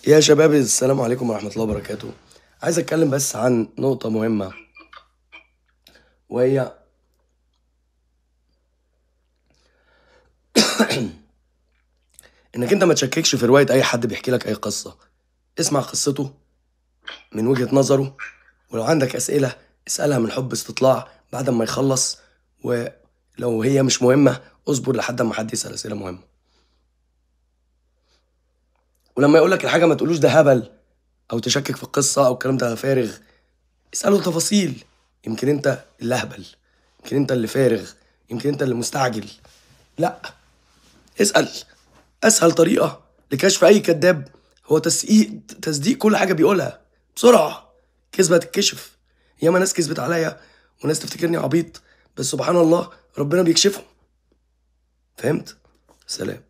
يا شباب السلام عليكم ورحمة الله وبركاته. عايز أتكلم بس عن نقطة مهمة، وهي إنك أنت ما تشككش في رواية أي حد بيحكي لك أي قصة. اسمع قصته من وجهة نظره، ولو عندك أسئلة اسألها من حب استطلاع بعد ما يخلص، ولو هي مش مهمة اصبر لحد ما حد يسأل أسئلة مهمة. ولما يقولك الحاجة ما تقولوش ده هبل أو تشكك في القصة أو الكلام ده فارغ. اسأله تفاصيل، يمكن أنت اللي أهبل، يمكن أنت اللي فارغ، يمكن أنت اللي مستعجل. لأ، اسأل. أسهل طريقة لكشف أي كذاب هو تصديق كل حاجة بيقولها بسرعة. كذبة تتكشف. ياما ناس كذبت عليا وناس تفتكرني عبيط، بس سبحان الله ربنا بيكشفهم. فهمت؟ سلام.